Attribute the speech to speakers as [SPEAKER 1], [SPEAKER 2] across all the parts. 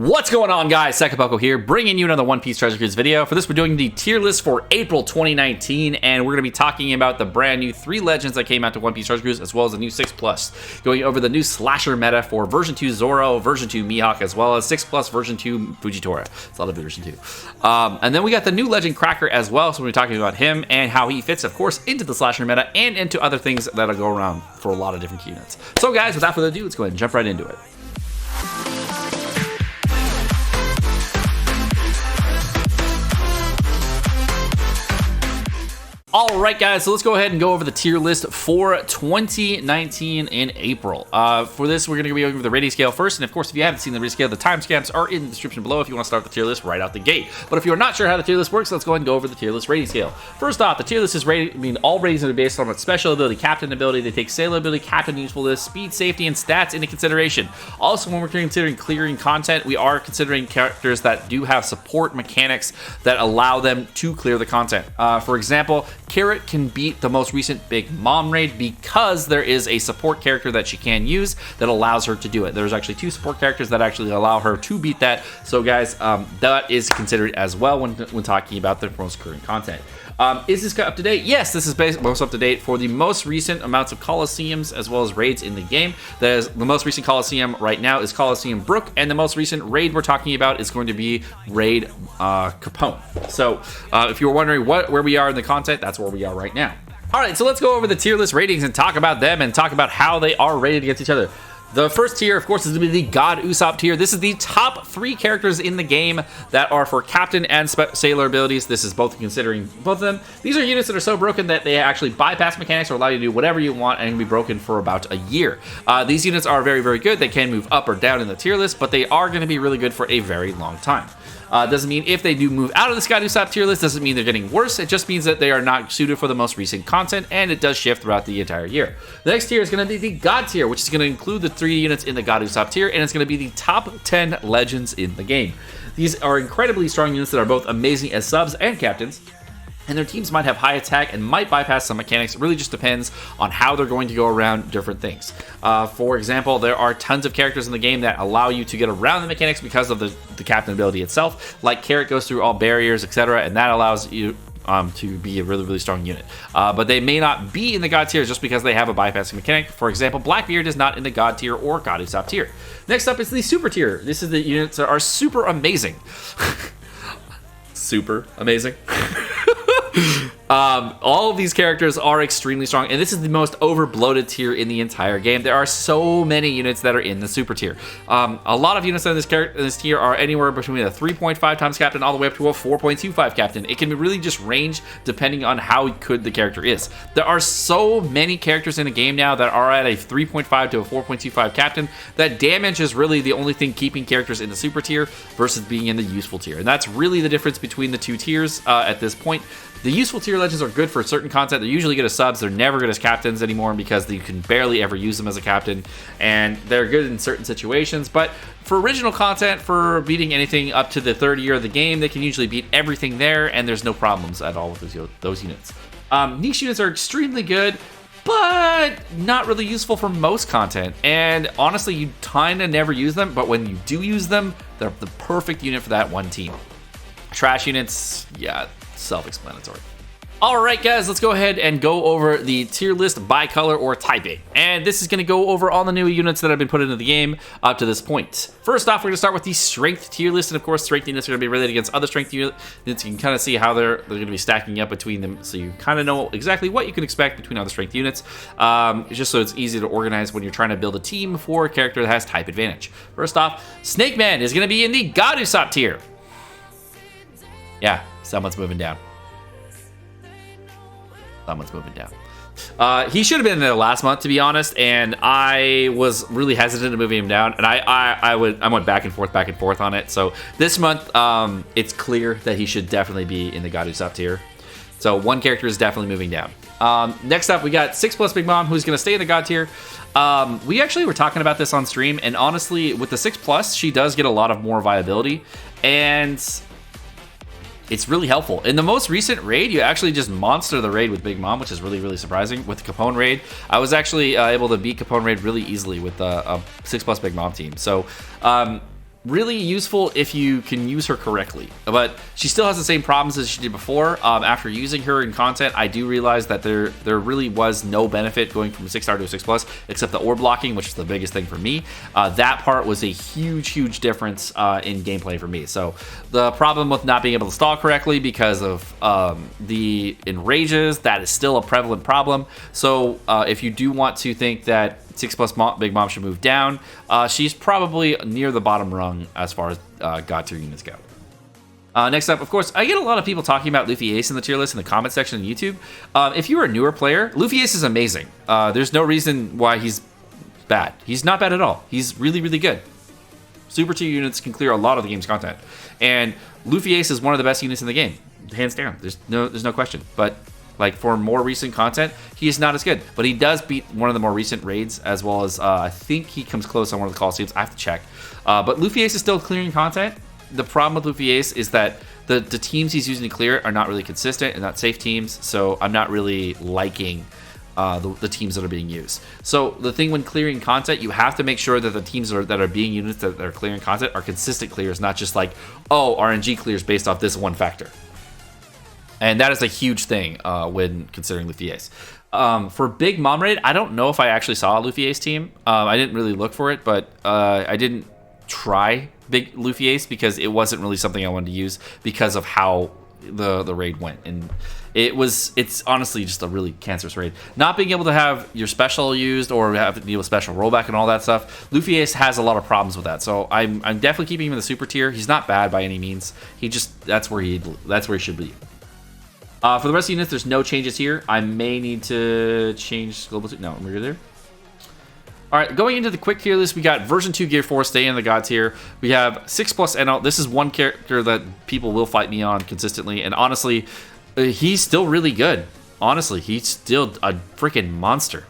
[SPEAKER 1] What's going on, guys? Sekapoko here, bringing you another One Piece Treasure Cruise video. For this, we're doing the tier list for April 2019, and we're going to be talking about the brand new 3 Legends that came out to One Piece Treasure Cruise, as well as the new 6+. Going over the new slasher meta for version 2 Zoro, version 2 Mihawk, as well as 6+ version 2 Fujitora. It's a lot of version 2. And then we got the new Legend Cracker as well, so we're talking about him and how he fits, of course, into the slasher meta and into other things that'll go around for a lot of different units. So, guys, without further ado, let's go ahead and jump right into it. Alright, guys, so let's go ahead and go over the tier list for 2019 in April. For this, we're going to be going over the rating scale first, and of course, if you haven't seen the rating scale, the timestamps are in the description below if you want to start the tier list right out the gate. But if you're not sure how the tier list works, let's go ahead and go over the tier list rating scale. First off, the tier list is rated, all ratings are based on its special ability, captain ability. They take sailor ability, captain usefulness, speed, safety, and stats into consideration. Also, when we're considering clearing content, we are considering characters that do have support mechanics that allow them to clear the content. For example, Carrot can beat the most recent Big Mom raid because there is a support character that she can use that allows her to do it. There's actually 2 support characters that actually allow her to beat that. So guys, that is considered as well when talking about the most current content. Is this up to date? Yes, this is most up to date for the most recent amounts of Colosseums as well as raids in the game. The most recent Colosseum right now is Colosseum Brook, and the most recent raid we're talking about is going to be Raid Capone. So if you were wondering where we are in the content, that's where we are right now. All right, so let's go over the tier list ratings and talk about them and talk about how they are rated against each other. The first tier, of course, is going to be the God Usopp tier. This is the top 3 characters in the game that are for Captain and Sailor abilities. This is both considering both of them. These are units that are so broken that they actually bypass mechanics or allow you to do whatever you want and can be broken for about a year. These units are very, very good. They can move up or down in the tier list, but they are going to be really good for a very long time. Doesn't mean if they do move out of the God Usopp tier list, doesn't mean they're getting worse. It just means that they are not suited for the most recent content, and it does shift throughout the entire year. The next tier is going to be the God tier, which is going to include the 3 units in the God Usopp tier, and it's going to be the top 10 legends in the game. These are incredibly strong units that are both amazing as subs and captains, and their teams might have high attack and might bypass some mechanics. It really just depends on how they're going to go around different things. For example, there are tons of characters in the game that allow you to get around the mechanics because of the captain ability itself. Like Carrot goes through all barriers, etc., and that allows you to be a really, really strong unit. But they may not be in the God tier just because they have a bypassing mechanic. For example, Blackbeard is not in the God tier or God Usopp tier. Next up is the Super tier. This is the units that are super amazing. Super amazing. All of these characters are extremely strong, and this is the most over-bloated tier in the entire game. There are so many units that are in the Super tier. A lot of units in this tier are anywhere between a 3.5 times captain all the way up to a 4.25 captain. It can really just range depending on how good the character is. There are so many characters in the game now that are at a 3.5 to a 4.25 captain that damage is really the only thing keeping characters in the Super tier versus being in the useful tier. And that's really the difference between the 2 tiers at this point. The useful tier legends are good for certain content. They're usually good as subs. They're never good as captains anymore because you can barely ever use them as a captain, and they're good in certain situations. But for original content, for beating anything up to the 3rd year of the game, they can usually beat everything there, and there's no problems at all with those units. Niche units are extremely good, but not really useful for most content. And honestly, you kind of never use them, but when you do use them, they're the perfect unit for that one team. Trash units, yeah, self-explanatory. Alright, guys, let's go ahead and go over the tier list by color or typing. And this is going to go over all the new units that have been put into the game up to this point. First off, we're going to start with the strength tier list, and of course, strength units are going to be related against other strength units. You can kind of see how they're going to be stacking up between them, so you kind of know exactly what you can expect between other strength units, just so it's easy to organize when you're trying to build a team for a character that has type advantage. First off, Snake Man is going to be in the God Usopp tier. Yeah, someone's moving down. Someone's moving down. He should have been there last month, to be honest, and I was really hesitant to moving him down, and I went back and forth on it. So this month, it's clear that he should definitely be in the God Usopp tier. So one character is definitely moving down. Next up, we got 6+ Big Mom, who's going to stay in the God tier. We actually were talking about this on stream, and honestly, with the 6+, she does get a lot of more viability, and it's really helpful. In the most recent raid, you actually just monster the raid with Big Mom, which is really, really surprising. With the Capone raid, I was actually able to beat Capone raid really easily with a 6+ Big Mom team. So really useful if you can use her correctly, but she still has the same problems as she did before. After using her in content, I do realize that there really was no benefit going from a 6-star to a 6+, except the orb blocking, which is the biggest thing for me. That part was a huge difference in gameplay for me. So the problem with not being able to stall correctly because of the enrages, that is still a prevalent problem. So if you do want to think that 6+ Big Mom should move down, she's probably near the bottom rung as far as God tier units go. Next up, of course, I get a lot of people talking about Luffy Ace in the tier list in the comment section on YouTube. If you're a newer player, Luffy Ace is amazing. There's no reason why he's bad. He's not bad at all. He's really good. Super tier units can clear a lot of the game's content, and Luffy Ace is one of the best units in the game, hands down. There's no question. But like for more recent content, he is not as good, but he does beat one of the more recent raids, as well as I think he comes close on one of the Coliseums. I have to check. But Luffy Ace is still clearing content. The problem with Luffy Ace is that the teams he's using to clear are not really consistent and not safe teams, so I'm not really liking the teams that are being used. So the thing when clearing content, you have to make sure that the teams that are being units that are clearing content are consistent clears, not just like, oh, RNG clears based off this one factor. And that is a huge thing when considering Luffy Ace. For Big Mom Raid, I don't know if I actually saw a Luffy Ace team. I didn't really look for it, but I didn't try Big Luffy Ace because it wasn't really something I wanted to use because of how the raid went. And it's honestly just a really cancerous raid. Not being able to have your special used or have to deal with special rollback and all that stuff, Luffy Ace has a lot of problems with that. So I'm definitely keeping him in the super tier. He's not bad by any means. He just that's where he should be. For the rest of the units, there's no changes here. I may need to change global. No, we're there. All right, going into the quick tier list, we got version 2 Gear 4 staying in the God tier. We have 6+ NL. This is one character that people will fight me on consistently, and honestly, he's still really good. Honestly, he's still a freaking monster.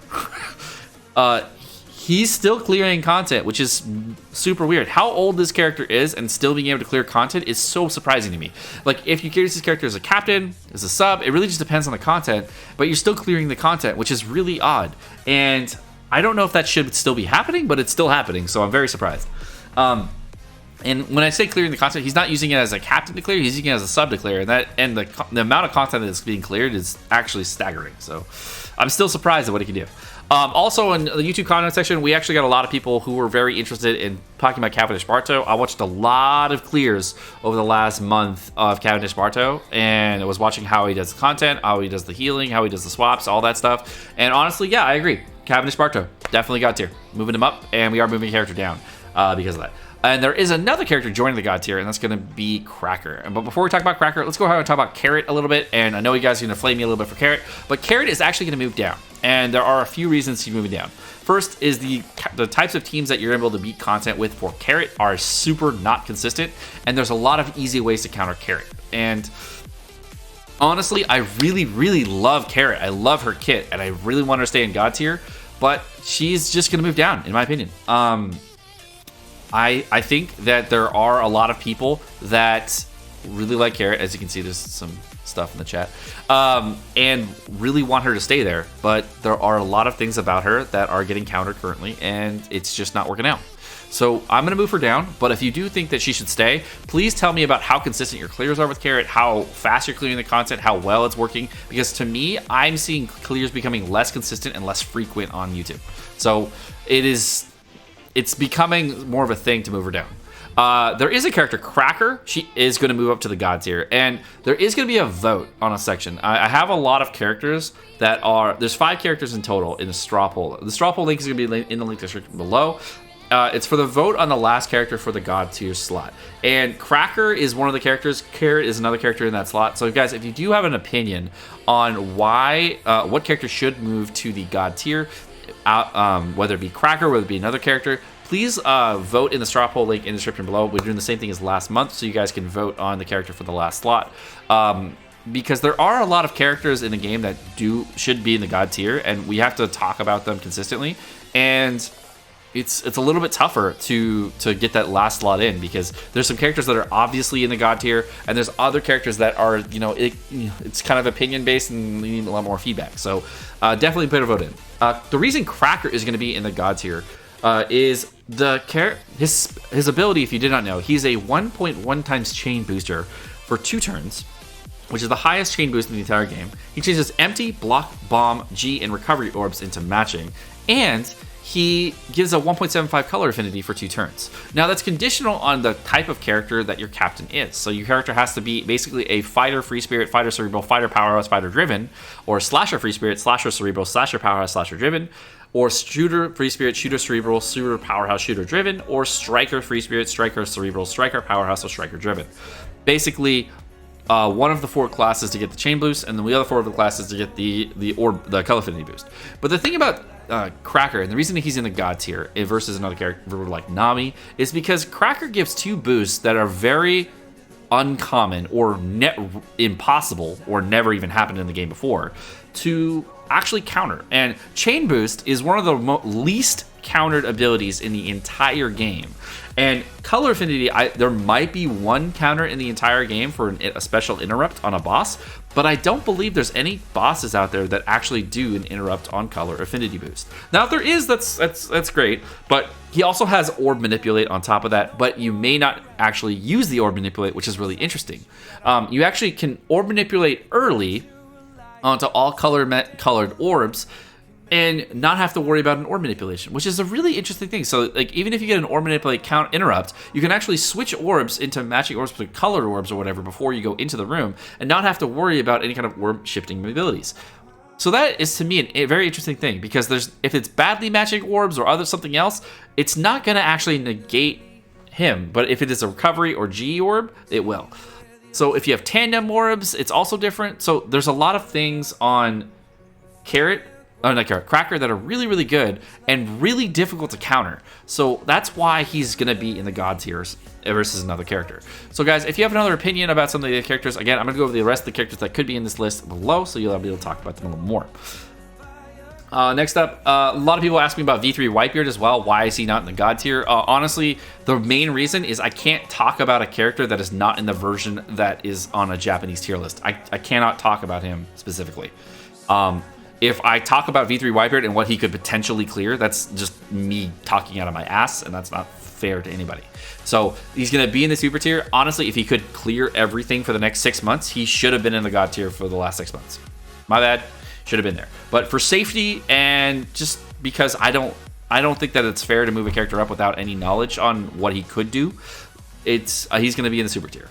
[SPEAKER 1] He's still clearing content, which is super weird. How old this character is and still being able to clear content is so surprising to me. Like, if you carry this character as a captain, as a sub, it really just depends on the content, but you're still clearing the content, which is really odd. And I don't know if that should still be happening, but it's still happening, so I'm very surprised. And when I say clearing the content, he's not using it as a captain to clear, he's using it as a sub to clear, and the amount of content that's being cleared is actually staggering. So I'm still surprised at what he can do. Also, in the YouTube comment section, we actually got a lot of people who were very interested in talking about Cavendish Barto. I watched a lot of clears over the last month of Cavendish Barto, and I was watching how he does the content, how he does the healing, how he does the swaps, all that stuff. And honestly, yeah, I agree. Cavendish Barto, definitely God tier. Moving him up, and we are moving the character down because of that. And there is another character joining the God tier, and that's going to be Cracker. But before we talk about Cracker, let's go ahead and talk about Carrot a little bit. And I know you guys are going to flame me a little bit for Carrot, but Carrot is actually going to move down. And there are a few reasons he's moving down. First is the types of teams that you're able to beat content with for Carrot are super not consistent, and there's a lot of easy ways to counter Carrot. And honestly, I really love Carrot. I love her kit, and I really want her to stay in God tier, but she's just going to move down, in my opinion. I think that there are a lot of people that really like Carrot. As you can see, there's some stuff in the chat, and really want her to stay there, but there are a lot of things about her that are getting countered currently, and it's just not working out. So I'm going to move her down, but if you do think that she should stay, please tell me about how consistent your clears are with Carrot, how fast you're clearing the content, how well it's working, because to me, I'm seeing clears becoming less consistent and less frequent on YouTube. So it's becoming more of a thing to move her down. There is a character, Cracker. She is going to move up to the God tier, and there is going to be a vote on a section. I have a lot of characters that are... There's 5 characters in total in the straw poll. The straw poll link is going to be in the link description below. It's for the vote on the last character for the God tier slot. And Cracker is one of the characters. Carrot is another character in that slot. So guys, if you do have an opinion on what character should move to the God tier, whether it be Cracker, whether it be another character, please vote in the straw poll link in the description below. We're doing the same thing as last month, so you guys can vote on the character for the last slot. Because there are a lot of characters in the game that should be in the God tier, and we have to talk about them consistently. And it's a little bit tougher to get that last slot in, because there's some characters that are obviously in the God tier, and there's other characters that are, it's kind of opinion based and we need a lot more feedback. So definitely put a vote in. The reason Cracker is going to be in the God tier is his ability, if you did not know, he's a 1.1 times chain booster for 2 turns, which is the highest chain boost in the entire game. He changes empty, block, bomb, G, and recovery orbs into matching, and he gives a 1.75 color affinity for 2 turns. Now that's conditional on the type of character that your captain is. So your character has to be basically a fighter, free spirit, fighter, cerebral, fighter, powerhouse, fighter driven, or slasher, free spirit, slasher, cerebral, slasher, powerhouse, slasher driven, or shooter, free spirit, shooter, cerebral, shooter, powerhouse, shooter driven, or striker, free spirit, striker, cerebral, striker, powerhouse, or striker driven. Basically, one of the 4 classes to get the chain boost, and then the other 4 of the classes to get the color affinity boost. But the thing about Cracker, and the reason he's in the God tier versus another character like Nami, is because Cracker gives 2 boosts that are very uncommon or impossible or never even happened in the game before to actually counter. And Chain Boost is one of the least countered abilities in the entire game. And Color Affinity, there might be one counter in the entire game for a special interrupt on a boss, but I don't believe there's any bosses out there that actually do an interrupt on Color Affinity boost. Now, if there is, that's great, but he also has Orb Manipulate on top of that, but you may not actually use the Orb Manipulate, which is really interesting. You actually can Orb Manipulate early onto all colored orbs and not have to worry about an orb manipulation, which is a really interesting thing. So, like, even if you get an orb manipulate count interrupt, you can actually switch orbs into matching orbs to colored orbs or whatever before you go into the room and not have to worry about any kind of orb shifting abilities. So that is, to me, a very interesting thing, because if it's badly matching orbs or something else, it's not going to actually negate him. But if it is a recovery or G orb, it will. So if you have tandem orbs, it's also different. So there's a lot of things on Cracker that are really, really good and really difficult to counter. So that's why he's going to be in the God tiers versus another character. So guys, if you have another opinion about some of the characters, again, I'm going to go over the rest of the characters that could be in this list below, so you'll be able to talk about them a little more. Next up, a lot of people ask me about V3 Whitebeard as well. Why is he not in the God tier? Honestly, the main reason is I can't talk about a character that is not in the version that is on a Japanese tier list. I cannot talk about him specifically. If I talk about V3 Whitebeard and what he could potentially clear, that's just me talking out of my ass, and that's not fair to anybody. So he's going to be in the super tier. Honestly, if he could clear everything for the next 6 months, he should have been in the God tier for the last 6 months. My bad. Should have been there. But for safety and just because I don't think that it's fair to move a character up without any knowledge on what he could do, he's going to be in the super tier.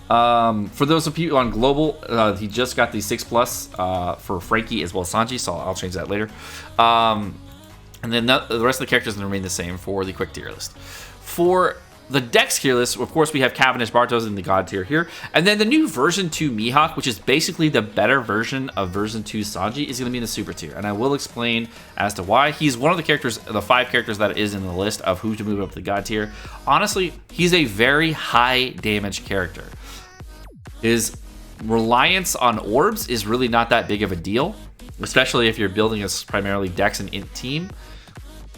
[SPEAKER 1] For those of you on global, he just got the 6+ for Frankie as well as Sanji, so I'll change that later. And then the rest of the characters will remain the same for the quick tier list. For the Dex tier list, of course, we have Cavendish Bartos in the God tier here. And then the new version 2 Mihawk, which is basically the better version of version 2 Sanji, is going to be in the super tier. And I will explain as to why. He's one of the characters, the 5 characters that is in the list of who to move up to the God tier. Honestly, he's a very high damage character. His reliance on orbs is really not that big of a deal, especially if you're building a primarily Dex and Int team.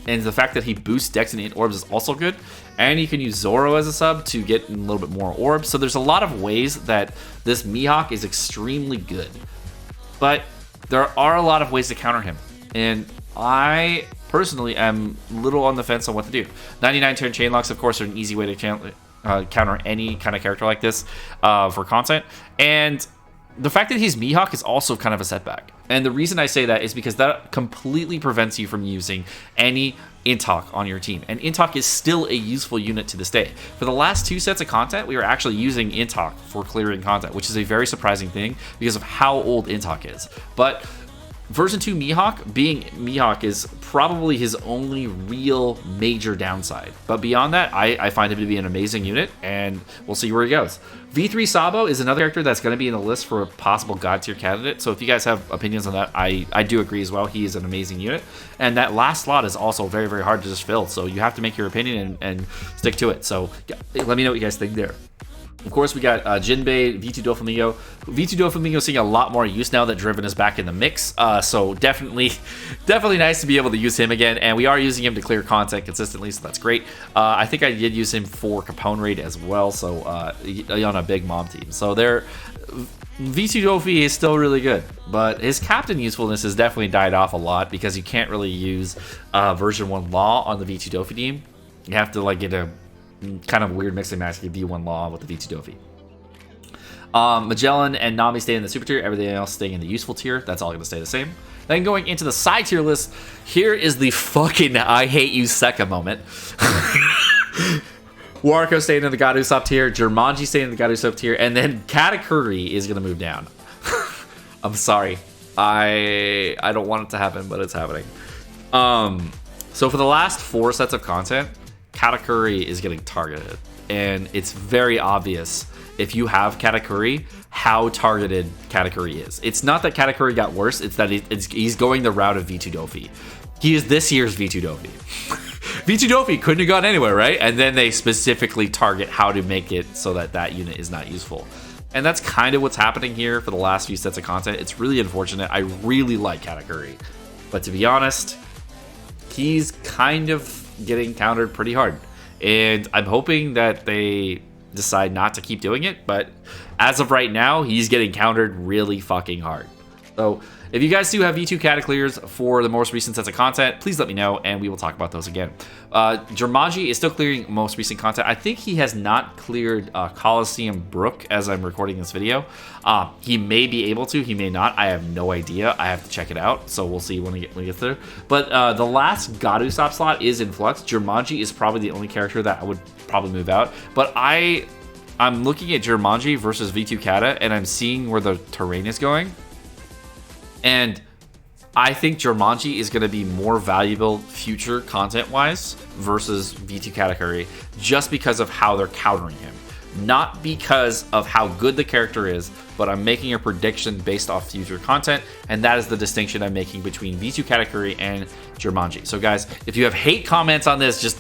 [SPEAKER 1] And the fact that he boosts Dex and Int orbs is also good. And you can use Zoro as a sub to get a little bit more orbs. So there's a lot of ways that this Mihawk is extremely good. But there are a lot of ways to counter him. And I personally am a little on the fence on what to do. 99 turn chain locks, of course, are an easy way to counter any kind of character like this for content. And the fact that he's Mihawk is also kind of a setback. And the reason I say that is because that completely prevents you from using any Intok on your team. And Intok is still a useful unit to this day. For the last 2 sets of content, we were actually using Intok for clearing content, which is a very surprising thing because of how old Intok is. But version 2 Mihawk, being Mihawk, is probably his only real major downside. But beyond that, I find him to be an amazing unit, and we'll see where he goes. V3 Sabo is another character that's going to be in the list for a possible God tier candidate. So if you guys have opinions on that, I do agree as well. He is an amazing unit. And that last slot is also very, very hard to just fill. So you have to make your opinion and stick to it. So let me know what you guys think there. Of course, we got Jinbei, V2 Doflamingo. V2 Doflamingo is seeing a lot more use now that Driven is back in the mix. So definitely nice to be able to use him again. And we are using him to clear content consistently, so that's great. I think I did use him for Capone raid as well, so on a big mob team. So V2 Dofi is still really good, but his captain usefulness has definitely died off a lot because you can't really use version 1 Law on the V2 Dofi team. You have to like get a kind of weird mix and match V1 Law with the V2 Dofi. Magellan and Nami stay in the super tier, everything else staying in the useful tier. That's all going to stay the same. Then going into the side tier list, here is the fucking I hate you Sekka moment. Warco staying in the God Usopp tier, Jumanji staying in the God Usopp tier, and then Katakuri is going to move down. I'm sorry. I don't want it to happen, but it's happening. So for the last 4 sets of content, Katakuri is getting targeted. And it's very obvious if you have Katakuri, how targeted Katakuri is. It's not that Katakuri got worse, it's that he's going the route of V2 Dofi. He is this year's V2 Dofi. V2 Dofi couldn't have gone anywhere, right? And then they specifically target how to make it so that that unit is not useful. And that's kind of what's happening here for the last few sets of content. It's really unfortunate. I really like Katakuri. But to be honest, he's kind of getting countered pretty hard. And I'm hoping that they decide not to keep doing it. But as of right now, he's getting countered really fucking hard. So if you guys do have V2 Cataclears for the most recent sets of content, please let me know and we will talk about those again. Jumanji is still clearing most recent content. I think he has not cleared Coliseum Brook as I'm recording this video. He may be able to, he may not. I have no idea. I have to check it out. So we'll see when we get there. But the last God Usopp slot is in flux. Jumanji is probably the only character that I would probably move out. But I'm looking at Jumanji versus V2 Kata and I'm seeing where the terrain is going. And I think Jumanji is going to be more valuable future content-wise versus V2 Katakuri just because of how they're countering him. Not because of how good the character is, but I'm making a prediction based off future content, and that is the distinction I'm making between V2 Katakuri and Jumanji. So guys, if you have hate comments on this, just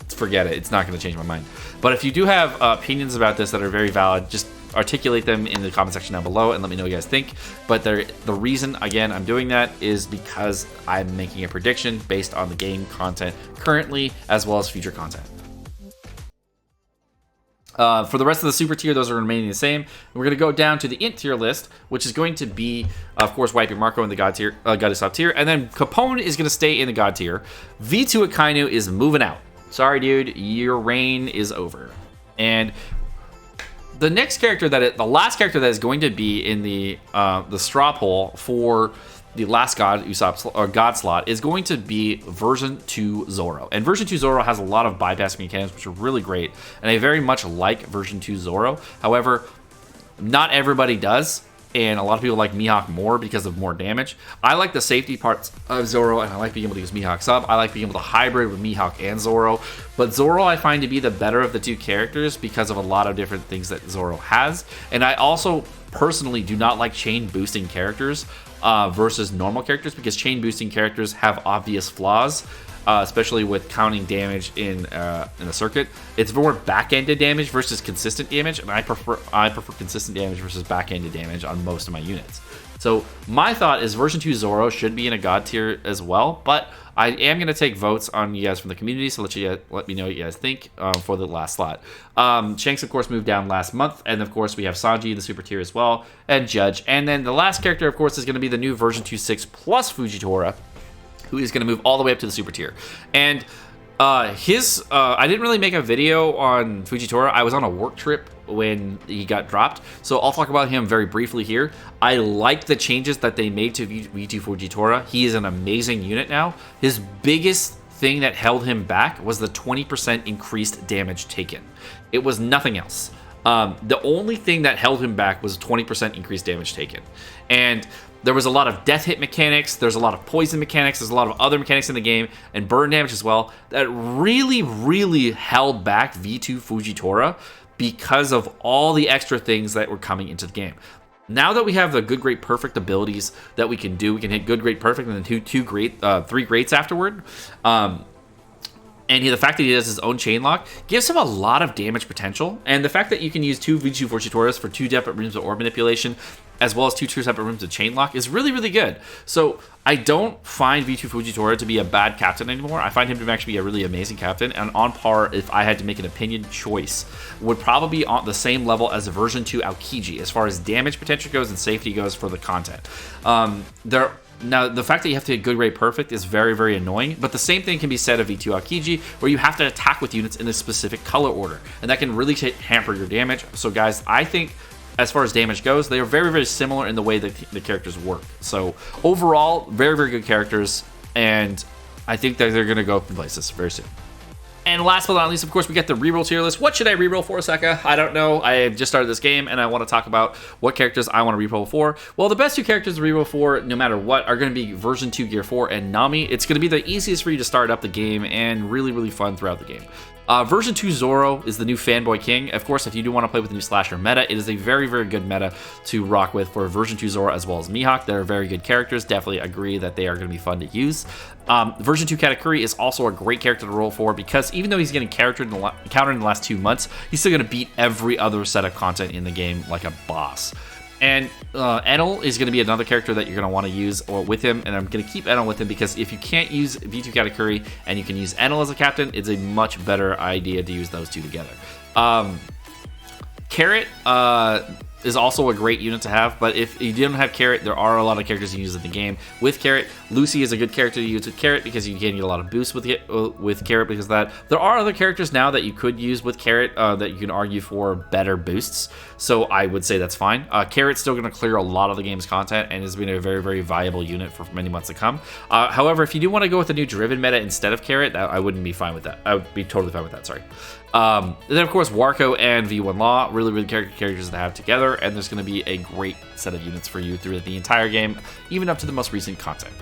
[SPEAKER 1] forget it. It's not going to change my mind. But if you do have opinions about this that are very valid, just articulate them in the comment section down below and let me know what you guys think. But the reason, again, I'm doing that is because I'm making a prediction based on the game content currently as well as future content. For the rest of the super tier, those are remaining the same. We're going to go down to the int tier list, which is going to be, of course, Wiping Marco in the God tier, God Usopp tier, and then Capone is going to stay in the God tier. V2 Akainu is moving out. Sorry, dude, your reign is over. And the next character the last character that is going to be in the straw poll for the last God Usopp or God slot is going to be version 2 Zoro. And version 2 Zoro has a lot of bypassing mechanics, which are really great. And I very much like version 2 Zoro. However, not everybody does. And a lot of people like Mihawk more because of more damage. I like the safety parts of Zoro, and I like being able to use Mihawk sub. I like being able to hybrid with Mihawk and Zoro. But Zoro I find to be the better of the two characters because of a lot of different things that Zoro has. And I also personally do not like chain boosting characters versus normal characters because chain boosting characters have obvious flaws. Especially with counting damage in a circuit. It's more back-ended damage versus consistent damage, and I prefer consistent damage versus back-ended damage on most of my units. So my thought is version 2 Zoro should be in a God tier as well, but I am going to take votes on you guys from the community, so let me know what you guys think for the last slot. Shanks, of course, moved down last month, and of course we have Sanji in the super tier as well, and Judge. And then the last character, of course, is going to be the new version 2.6 plus Fujitora, who is going to move all the way up to the super tier. And I didn't really make a video on Fujitora. I was on a work trip when he got dropped, so I'll talk about him very briefly here. I like the changes that they made to V2 Fujitora. He is an amazing unit now. His biggest thing that held him back was the 20% increased damage taken. It was nothing else. The only thing that held him back was 20% increased damage taken. And there was a lot of death hit mechanics, there's a lot of poison mechanics, there's a lot of other mechanics in the game, and burn damage as well, that really, really held back V2 Fujitora because of all the extra things that were coming into the game. Now that we have the good, great, perfect abilities that we can do, we can hit good, great, perfect, and then three greats afterward. And And the fact that he does his own chain lock gives him a lot of damage potential. And the fact that you can use 2 V2 Fortituras for 2 separate rooms of orb manipulation, as well as 2 separate rooms of chain lock, is really, really good. So I don't find V2 Fujitora to be a bad captain anymore. I find him to actually be a really amazing captain, and on par, if I had to make an opinion choice, would probably be on the same level as version 2 Aokiji as far as damage potential goes and safety goes for the content. Now, the fact that you have to get good rate perfect is very, very annoying, but the same thing can be said of V2 Aokiji, where you have to attack with units in a specific color order, and that can really hamper your damage. So guys, I think as far as damage goes, they are very, very similar in the way that the characters work. So overall, very, very good characters, and I think that they're going to go in places very soon. And last but not least, of course, we get the reroll tier list. What should I reroll for, Seka? I don't know. I just started this game, and I want to talk about what characters I want to reroll for. Well, the best 2 characters to reroll for, no matter what, are going to be version 2 Gear 4 and Nami. It's going to be the easiest for you to start up the game and really, really fun throughout the game. Version 2 Zoro is the new Fanboy King. Of course, if you do want to play with the new slasher meta, it is a very, very good meta to rock with for version 2 Zoro as well as Mihawk. They're very good characters. Definitely agree that they are going to be fun to use. Version 2 Katakuri is also a great character to roll for because even though he's getting countered in the last 2 months, he's still going to beat every other set of content in the game like a boss. And Enel is going to be another character that you're going to want to use with him, and I'm going to keep Enel with him because if you can't use V2 Katakuri and you can use Enel as a captain, it's a much better idea to use those 2 together. Carrot is also a great unit to have, but if you don't have Carrot, there are a lot of characters you can use in the game with Carrot. Lucy is a good character to use with Carrot because you can get a lot of boosts with Carrot because of that. There are other characters now that you could use with Carrot that you can argue for better boosts, so I would say that's fine. Carrot's still going to clear a lot of the game's content and has been a very, very viable unit for many months to come. However, if you do want to go with a new Driven meta instead of Carrot, I wouldn't be fine with that. I would be totally fine with that, sorry. Then, of course, Warco and V1 Law, really, really characters to have together, and there's going to be a great set of units for you through the entire game, even up to the most recent content.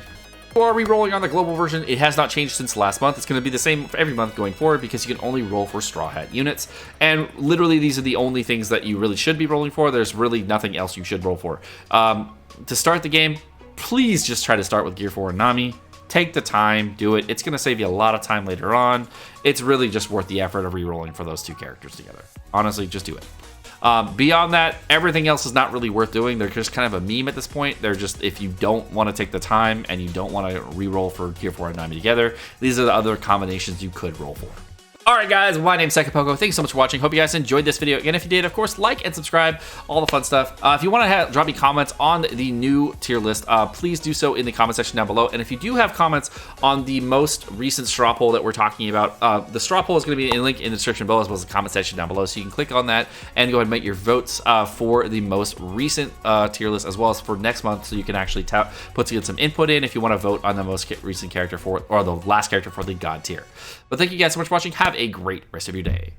[SPEAKER 1] For re-rolling on the global version, it has not changed since last month. It's going to be the same for every month going forward because you can only roll for Straw Hat units, and literally these are the only things that you really should be rolling for. There's really nothing else you should roll for. To start the game, please just try to start with Gear 4 and Nami. Take the time, do it. It's going to save you a lot of time later on. It's really just worth the effort of re-rolling for those 2 characters together. Honestly, just do it. Beyond that, everything else is not really worth doing. They're just kind of a meme at this point. They're just, if you don't want to take the time and you don't want to re-roll for Gear 4 and Nami together, these are the other combinations you could roll for. Alright guys, my name's Sekapoko. Thanks so much for watching. Hope you guys enjoyed this video. Again, if you did, of course, like and subscribe, all the fun stuff. If you want to drop me comments on the new tier list, please do so in the comment section down below. And if you do have comments on the most recent straw poll that we're talking about, the straw poll is going to be a link in the description below as well as the comment section down below. So you can click on that and go ahead and make your votes for the most recent tier list as well as for next month, so you can actually put some input in if you want to vote on the most recent character or the last character for the God tier. But thank you guys so much for watching. Have a great rest of your day.